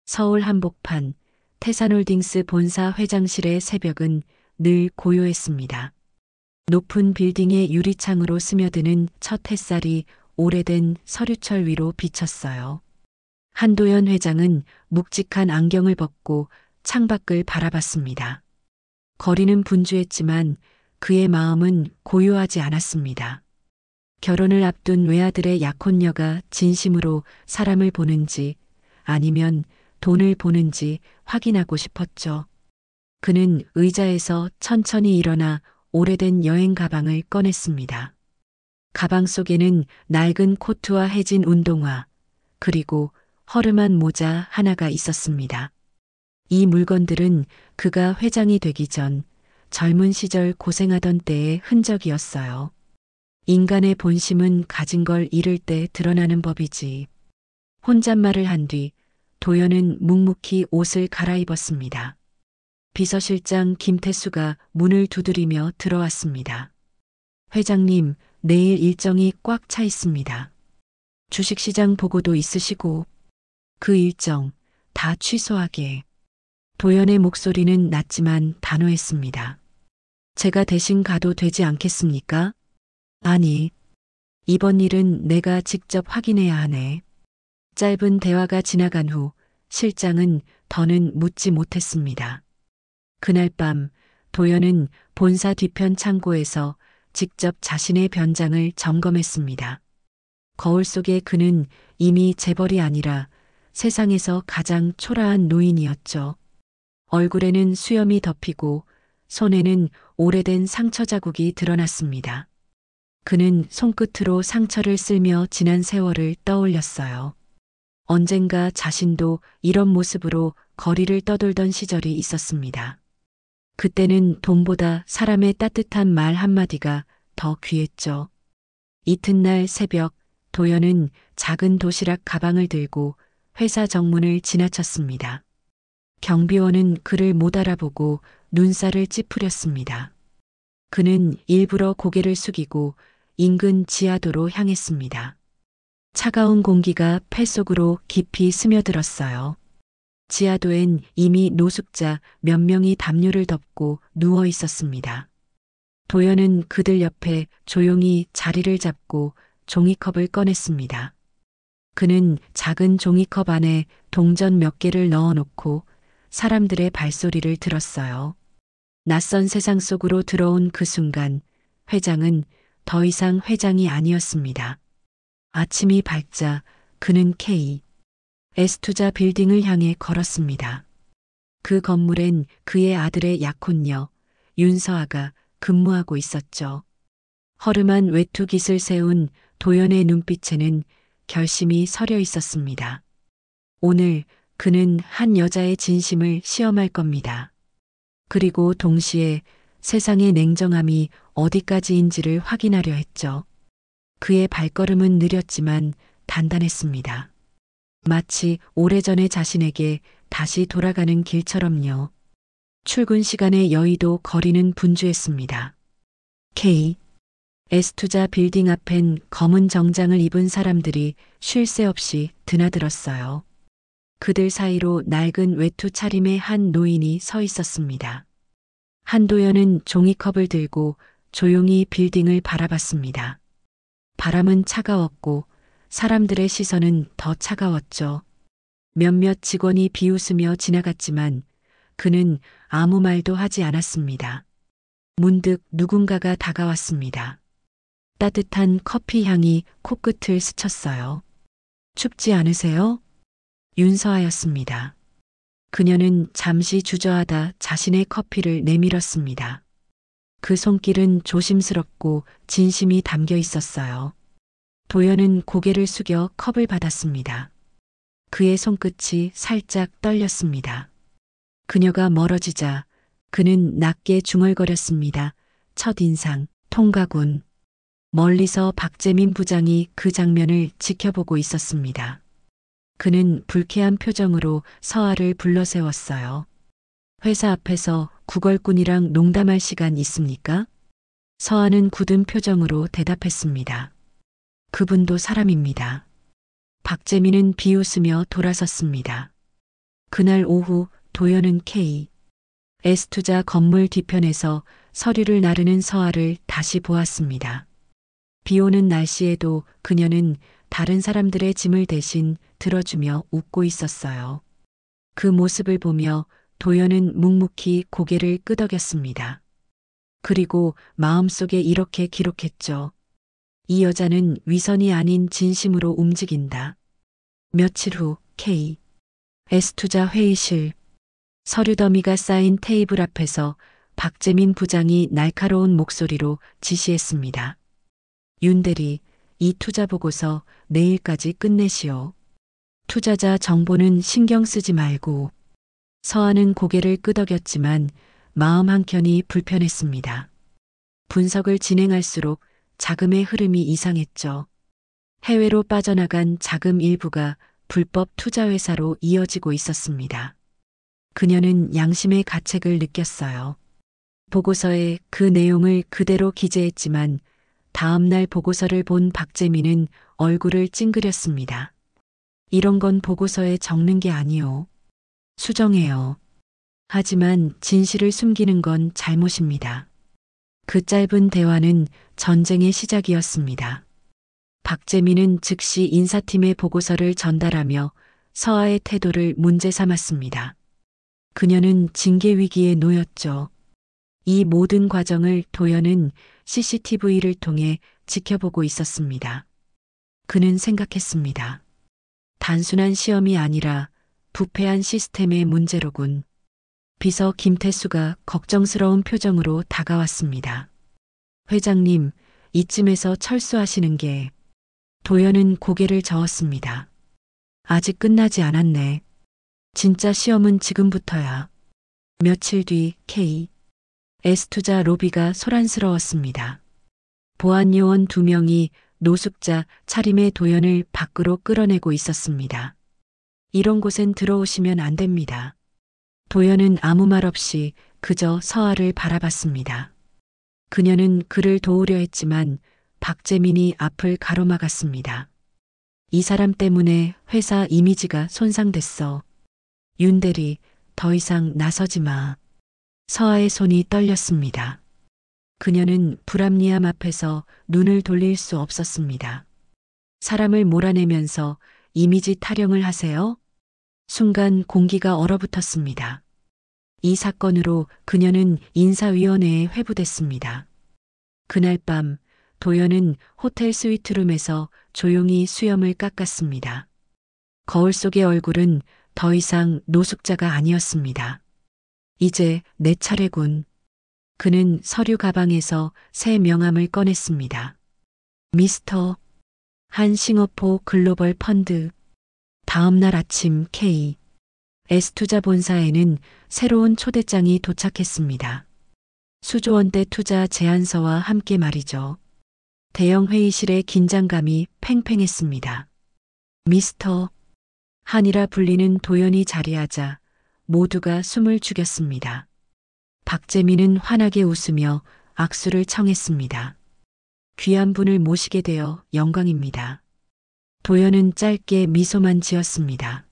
서울 한복판 태산홀딩스 본사 회장실의 새벽은 늘 고요했습니다. 높은 빌딩의 유리창으로 스며드는 첫 햇살이 오래된 서류철 위로 비쳤어요. 한도연 회장은 묵직한 안경을 벗고 창밖을 바라봤습니다. 거리는 분주했지만 그의 마음은 고요하지 않았습니다. 결혼을 앞둔 외아들의 약혼녀가 진심으로 사람을 보는지 아니면 돈을 보는지 확인하고 싶었죠. 그는 의자에서 천천히 일어나 오래된 여행 가방을 꺼냈습니다. 가방 속에는 낡은 코트와 해진 운동화, 그리고 허름한 모자 하나가 있었습니다. 이 물건들은 그가 회장이 되기 전 젊은 시절 고생하던 때의 흔적이었어요. 인간의 본심은 가진 걸 잃을 때 드러나는 법이지. 혼잣말을 한 뒤 도연은 묵묵히 옷을 갈아입었습니다. 비서실장 김태수가 문을 두드리며 들어왔습니다. 회장님, 내일 일정이 꽉 차 있습니다. 주식시장 보고도 있으시고 그 일정 다 취소하게. 도연의 목소리는 낮지만 단호했습니다. 제가 대신 가도 되지 않겠습니까? 아니, 이번 일은 내가 직접 확인해야 하네. 짧은 대화가 지나간 후 실장은 더는 묻지 못했습니다. 그날 밤 도연은 본사 뒤편 창고에서 직접 자신의 변장을 점검했습니다. 거울 속에 그는 이미 재벌이 아니라 세상에서 가장 초라한 노인이었죠. 얼굴에는 수염이 덮이고 손에는 오래된 상처 자국이 드러났습니다. 그는 손끝으로 상처를 쓸며 지난 세월을 떠올렸어요. 언젠가 자신도 이런 모습으로 거리를 떠돌던 시절이 있었습니다. 그때는 돈보다 사람의 따뜻한 말 한마디가 더 귀했죠. 이튿날 새벽 도연은 작은 도시락 가방을 들고 회사 정문을 지나쳤습니다. 경비원은 그를 못 알아보고 눈살을 찌푸렸습니다. 그는 일부러 고개를 숙이고 인근 지하도로 향했습니다. 차가운 공기가 폐 속으로 깊이 스며들었어요. 지하도엔 이미 노숙자 몇 명이 담요를 덮고 누워 있었습니다. 도연은 그들 옆에 조용히 자리를 잡고 종이컵을 꺼냈습니다. 그는 작은 종이컵 안에 동전 몇 개를 넣어놓고 사람들의 발소리를 들었어요. 낯선 세상 속으로 들어온 그 순간 회장은 더 이상 회장이 아니었습니다. 아침이 밝자 그는 S투자 빌딩을 향해 걸었습니다. 그 건물엔 그의 아들의 약혼녀 윤서아가 근무하고 있었죠. 허름한 외투 깃을 세운 도연의 눈빛에는 결심이 서려 있었습니다. 오늘 그는 한 여자의 진심을 시험할 겁니다. 그리고 동시에 세상의 냉정함이 어디까지인지를 확인하려 했죠. 그의 발걸음은 느렸지만 단단했습니다. 마치 오래전의 자신에게 다시 돌아가는 길처럼요. 출근 시간의 여의도 거리는 분주했습니다. S투자 빌딩 앞엔 검은 정장을 입은 사람들이 쉴 새 없이 드나들었어요. 그들 사이로 낡은 외투 차림의 한 노인이 서 있었습니다. 한도연은 종이컵을 들고 조용히 빌딩을 바라봤습니다. 바람은 차가웠고 사람들의 시선은 더 차가웠죠. 몇몇 직원이 비웃으며 지나갔지만 그는 아무 말도 하지 않았습니다. 문득 누군가가 다가왔습니다. 따뜻한 커피 향이 코끝을 스쳤어요. 춥지 않으세요? 윤서아였습니다. 그녀는 잠시 주저하다 자신의 커피를 내밀었습니다. 그 손길은 조심스럽고 진심이 담겨 있었어요. 도연은 고개를 숙여 컵을 받았습니다. 그의 손끝이 살짝 떨렸습니다. 그녀가 멀어지자 그는 낮게 중얼거렸습니다. 첫인상, 통가군. 멀리서 박재민 부장이 그 장면을 지켜보고 있었습니다. 그는 불쾌한 표정으로 서아를 불러세웠어요. 회사 앞에서 구걸꾼이랑 농담할 시간 있습니까? 서아는 굳은 표정으로 대답했습니다. 그분도 사람입니다. 박재민은 비웃으며 돌아섰습니다. 그날 오후 도연은 K. S투자 건물 뒤편에서 서류를 나르는 서아를 다시 보았습니다. 비 오는 날씨에도 그녀는 다른 사람들의 짐을 대신 들어주며 웃고 있었어요. 그 모습을 보며 도연은 묵묵히 고개를 끄덕였습니다. 그리고 마음속에 이렇게 기록했죠. 이 여자는 위선이 아닌 진심으로 움직인다. 며칠 후 K. S투자 회의실. 서류 더미가 쌓인 테이블 앞에서 박재민 부장이 날카로운 목소리로 지시했습니다. 윤대리, 이 투자 보고서 내일까지 끝내시오. 투자자 정보는 신경 쓰지 말고. 서아는 고개를 끄덕였지만 마음 한켠이 불편했습니다. 분석을 진행할수록 자금의 흐름이 이상했죠. 해외로 빠져나간 자금 일부가 불법 투자회사로 이어지고 있었습니다. 그녀는 양심의 가책을 느꼈어요. 보고서에 그 내용을 그대로 기재했지만 다음날 보고서를 본 박재민은 얼굴을 찡그렸습니다. 이런 건 보고서에 적는 게 아니오. 수정해요. 하지만 진실을 숨기는 건 잘못입니다. 그 짧은 대화는 전쟁의 시작이었습니다. 박재민은 즉시 인사팀에 보고서를 전달하며 서아의 태도를 문제 삼았습니다. 그녀는 징계 위기에 놓였죠. 이 모든 과정을 도연은 CCTV를 통해 지켜보고 있었습니다. 그는 생각했습니다. 단순한 시험이 아니라 부패한 시스템의 문제로군. 비서 김태수가 걱정스러운 표정으로 다가왔습니다. 회장님, 이쯤에서 철수하시는 게. 도연은 고개를 저었습니다. 아직 끝나지 않았네. 진짜 시험은 지금부터야. 며칠 뒤 K. S투자 로비가 소란스러웠습니다. 보안 요원 2명이 노숙자 차림의 도연을 밖으로 끌어내고 있었습니다. 이런 곳엔 들어오시면 안 됩니다. 도연은 아무 말 없이 그저 서아를 바라봤습니다. 그녀는 그를 도우려 했지만 박재민이 앞을 가로막았습니다. 이 사람 때문에 회사 이미지가 손상됐어. 윤대리, 더 이상 나서지 마. 서아의 손이 떨렸습니다. 그녀는 불합리함 앞에서 눈을 돌릴 수 없었습니다. 사람을 몰아내면서 이미지 타령을 하세요? 순간 공기가 얼어붙었습니다. 이 사건으로 그녀는 인사위원회에 회부됐습니다. 그날 밤 도연은 호텔 스위트룸에서 조용히 수염을 깎았습니다. 거울 속의 얼굴은 더 이상 노숙자가 아니었습니다. 이제 내 차례군. 그는 서류 가방에서 새 명함을 꺼냈습니다. 미스터 한 싱어포 글로벌 펀드. 다음 날 아침 K. S투자 본사에는 새로운 초대장이 도착했습니다. 수조원대 투자 제안서와 함께 말이죠. 대형 회의실의 긴장감이 팽팽했습니다. 미스터 한이라 불리는 도연이 자리하자 모두가 숨을 죽였습니다. 박재민은 환하게 웃으며 악수를 청했습니다. 귀한 분을 모시게 되어 영광입니다. 도연은 짧게 미소만 지었습니다.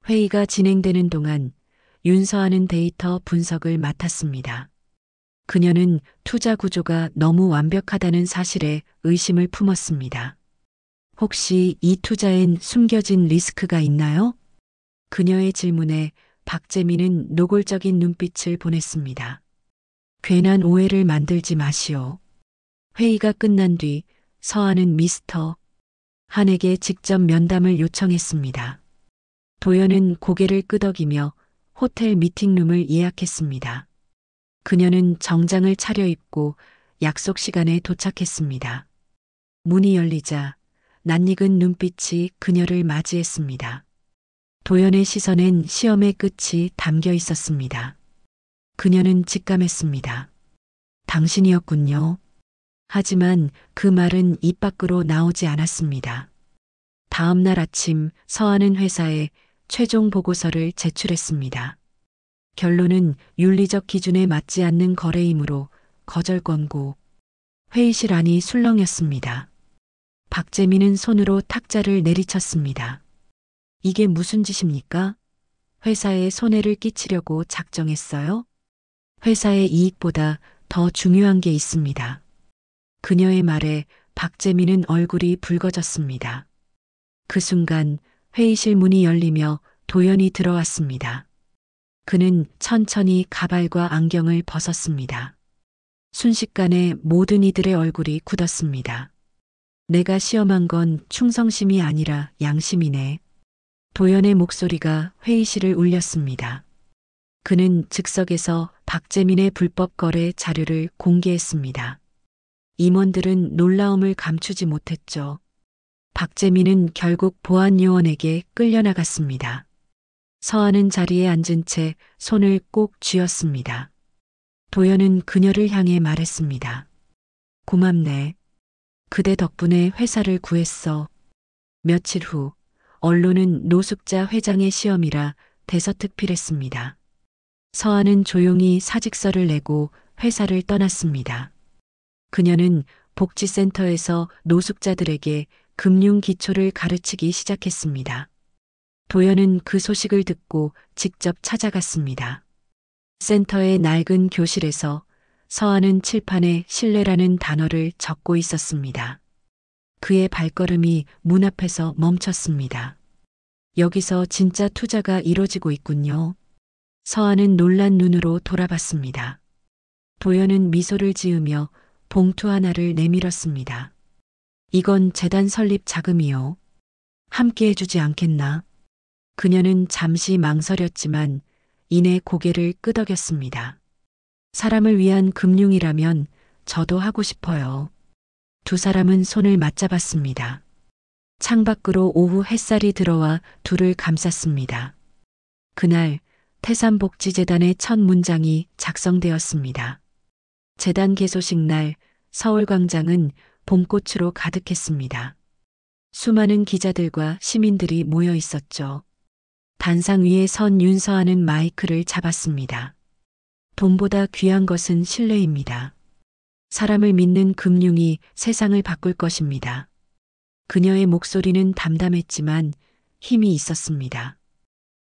회의가 진행되는 동안 윤서아는 데이터 분석을 맡았습니다. 그녀는 투자 구조가 너무 완벽하다는 사실에 의심을 품었습니다. 혹시 이 투자엔 숨겨진 리스크가 있나요? 그녀의 질문에 박재민은 노골적인 눈빛을 보냈습니다. 괜한 오해를 만들지 마시오. 회의가 끝난 뒤 서아는 미스터 한에게 직접 면담을 요청했습니다. 도연은 고개를 끄덕이며 호텔 미팅룸을 예약했습니다. 그녀는 정장을 차려입고 약속 시간에 도착했습니다. 문이 열리자 낯익은 눈빛이 그녀를 맞이했습니다. 도연의 시선엔 시험의 끝이 담겨 있었습니다. 그녀는 직감했습니다. 당신이었군요. 하지만 그 말은 입 밖으로 나오지 않았습니다. 다음 날 아침 서아는 회사에 최종 보고서를 제출했습니다. 결론은 윤리적 기준에 맞지 않는 거래이므로 거절 권고. 회의실 안이 술렁였습니다. 박재민은 손으로 탁자를 내리쳤습니다. 이게 무슨 짓입니까? 회사에 손해를 끼치려고 작정했어요? 회사의 이익보다 더 중요한 게 있습니다. 그녀의 말에 박재민은 얼굴이 붉어졌습니다. 그 순간 회의실 문이 열리며 도연이 들어왔습니다. 그는 천천히 가발과 안경을 벗었습니다. 순식간에 모든 이들의 얼굴이 굳었습니다. 내가 시험한 건 충성심이 아니라 양심이네. 도연의 목소리가 회의실을 울렸습니다. 그는 즉석에서 박재민의 불법 거래 자료를 공개했습니다. 임원들은 놀라움을 감추지 못했죠. 박재민은 결국 보안요원에게 끌려나갔습니다. 서하는 자리에 앉은 채 손을 꼭 쥐었습니다. 도연은 그녀를 향해 말했습니다. 고맙네. 그대 덕분에 회사를 구했어. 며칠 후 언론은 노숙자 회장의 시험이라 대서특필했습니다. 서하는 조용히 사직서를 내고 회사를 떠났습니다. 그녀는 복지센터에서 노숙자들에게 금융 기초를 가르치기 시작했습니다. 도연은 그 소식을 듣고 직접 찾아갔습니다. 센터의 낡은 교실에서 서하는 칠판에 신뢰라는 단어를 적고 있었습니다. 그의 발걸음이 문 앞에서 멈췄습니다. 여기서 진짜 투자가 이뤄지고 있군요. 서하는 놀란 눈으로 돌아봤습니다. 도연은 미소를 지으며 봉투 하나를 내밀었습니다. 이건 재단 설립 자금이요. 함께 해주지 않겠나? 그녀는 잠시 망설였지만 이내 고개를 끄덕였습니다. 사람을 위한 금융이라면 저도 하고 싶어요. 두 사람은 손을 맞잡았습니다. 창밖으로 오후 햇살이 들어와 둘을 감쌌습니다. 그날 태산복지재단의 첫 문장이 작성되었습니다. 재단 개소식 날 서울광장은 봄꽃으로 가득했습니다. 수많은 기자들과 시민들이 모여 있었죠. 단상 위에 선 윤서하는 마이크를 잡았습니다. 돈보다 귀한 것은 신뢰입니다. 사람을 믿는 금융이 세상을 바꿀 것입니다. 그녀의 목소리는 담담했지만 힘이 있었습니다.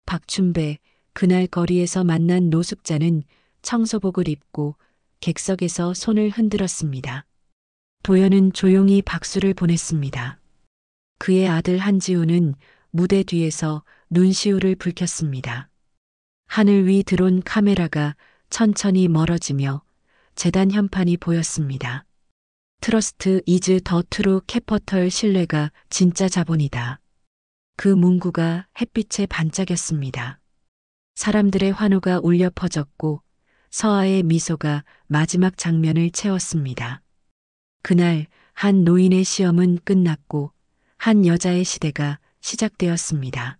박춘배, 그날 거리에서 만난 노숙자는 청소복을 입고 객석에서 손을 흔들었습니다. 도연은 조용히 박수를 보냈습니다. 그의 아들 한지우는 무대 뒤에서 눈시울을 붉혔습니다. 하늘 위 드론 카메라가 천천히 멀어지며 재단 현판이 보였습니다. 트러스트 이즈 더 트루 캐퍼털 신뢰가 진짜 자본이다. 그 문구가 햇빛에 반짝였습니다. 사람들의 환호가 울려 퍼졌고 서하의 미소가 마지막 장면을 채웠습니다. 그날 한 노인의 시험은 끝났고 한 여자의 시대가 시작되었습니다.